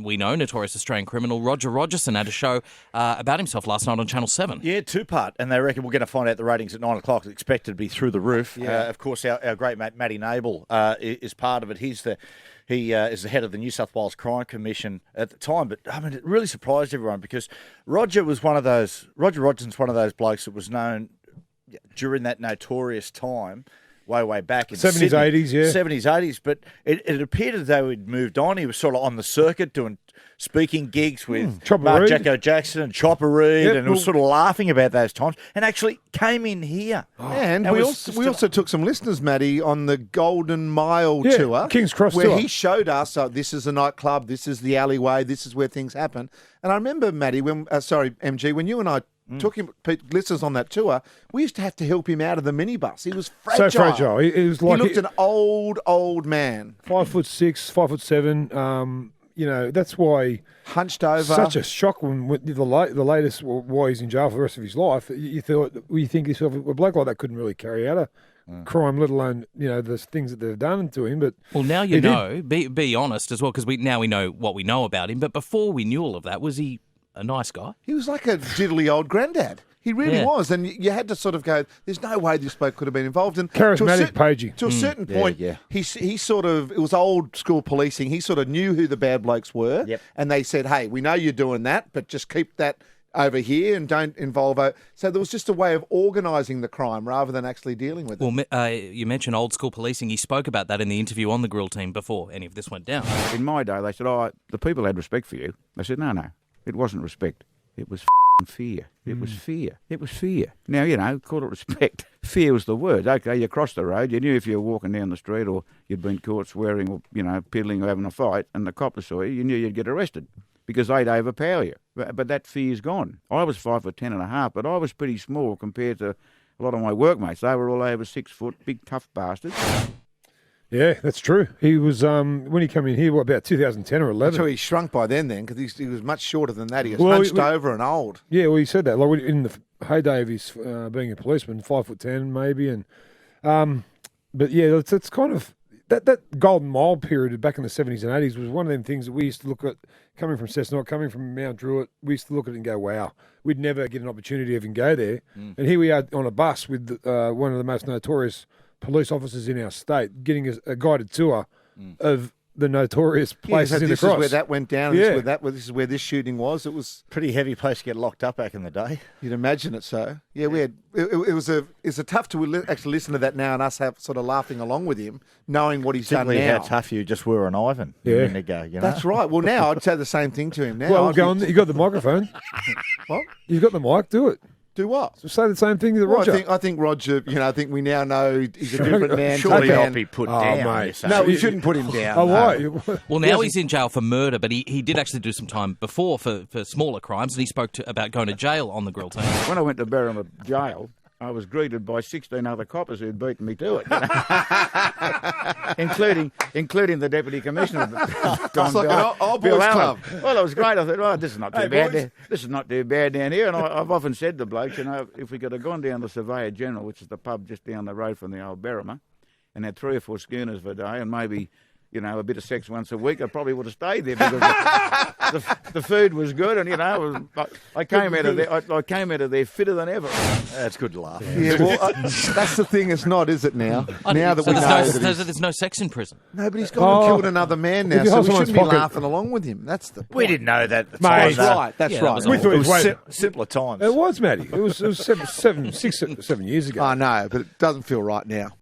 we know, notorious Australian criminal Roger Rogerson had a show about himself last night on Channel 7. Yeah, two-part, and they reckon we're going to find out the ratings at 9 o'clock. It's expected to be through the roof. Yeah. Of course, our great mate Matty Nable is part of it. He is the head of the New South Wales Crime Commission at the time. But I mean, it really surprised everyone because Roger Rogerson's one of those blokes that was known during that notorious time. Way back in 70s, Sydney. 80s, yeah. 70s, 80s. But it appeared as though he'd moved on. He was sort of on the circuit doing speaking gigs with Mark Jacko Jackson and Chopper Reed, and was sort of laughing about those times, and actually came in here. And we also took some listeners, Matty, on the Golden Mile tour. King's Cross where tour. He showed us, this is a nightclub, this is the alleyway, this is where things happen. And I remember, Matty, MG, when you and I took him, listeners on that tour, we used to have to help him out of the minibus. He was fragile. So fragile. He was like... He looked an old man. 5'6", 5'7". That's why... Hunched over. Such a shock when the latest, why he's in jail for the rest of his life. You think yourself, a bloke like that couldn't really carry out a crime, let alone, the things that they've done to him. But well, now you know, be honest as well, because we know what we know about him. But before we knew all of that, was he a nice guy? He was like a diddly old granddad. He really was. And you had to sort of go, there's no way this bloke could have been involved. And charismatic, Pagey. To a certain point, he sort of, it was old school policing. He sort of knew who the bad blokes were. Yep. And they said, hey, we know you're doing that, but just keep that over here and don't involve it. So there was just a way of organising the crime rather than actually dealing with it. Well, you mentioned old school policing. He spoke about that in the interview on the Grill Team before any of this went down. In my day, they said, the people had respect for you. I said, no, it wasn't respect. It was fear. It was fear. It was fear. Now, call it respect. Fear was the word. Okay, you crossed the road. You knew if you were walking down the street or you'd been caught swearing or, piddling or having a fight and the coppers saw you, you knew you'd get arrested because they'd overpower you. But that fear's gone. I was 5'10.5", but I was pretty small compared to a lot of my workmates. They were all over 6 foot, big tough bastards. Yeah, that's true. He was, when he came in here, about 2010 or 11? So he shrunk by then because he was much shorter than that. He was hunched over and old. Yeah, well, he said that. Like in the heyday of his being a policeman, 5'10" maybe. But yeah, it's kind of, that Golden Mile period back in the 70s and 80s was one of them things that we used to look at, coming from Cessnock, coming from Mount Druitt, we used to look at it and go, wow, we'd never get an opportunity to even go there. And here we are on a bus with one of the most notorious police officers in our state getting a guided tour of the notorious places in the Cross. This is where that went down. Yeah. This is where this shooting was. It was pretty heavy place to get locked up back in the day. You'd imagine it so. Yeah, we had. It was tough to actually listen to that now and us have sort of laughing along with him, knowing what he's done now. How tough you just were on Ivan a minute ago. That's right. Well, now I'd say the same thing to him now. Well, go on. You got the microphone. What? You've got the mic. Do it. Do what? So say the same thing to Roger. I think Roger, I think we now know he's a different man. Surely not be put down. Mate. No, we shouldn't put him down. Oh, why? Well, now he's in jail for murder, but he did actually do some time before for smaller crimes, and he spoke about going to jail on the Grill Team. When I went to Berrima Jail, I was greeted by 16 other coppers who'd beaten me to it, including the Deputy Commissioner. It's like an old boys club. Well, it was great. I thought, this is not too bad. This is not too bad down here. And I've often said to blokes, if we could have gone down to Surveyor General, which is the pub just down the road from the old Berrima, and had 3 or 4 schooners for a day, and maybe a bit of sex once a week, I probably would have stayed there because the food was good, and I came out of there fitter than ever. That's good to laugh. Yeah, well, that's the thing. It's not, is it now? Now that we know there's no sex in prison. No, but he's gone and killed another man now, so we shouldn't be laughing along with him. That's the point. We didn't know that. That's right. That's right. We thought it was simpler times. It was, Matty. It was 7 years ago. I know, but it doesn't feel right now.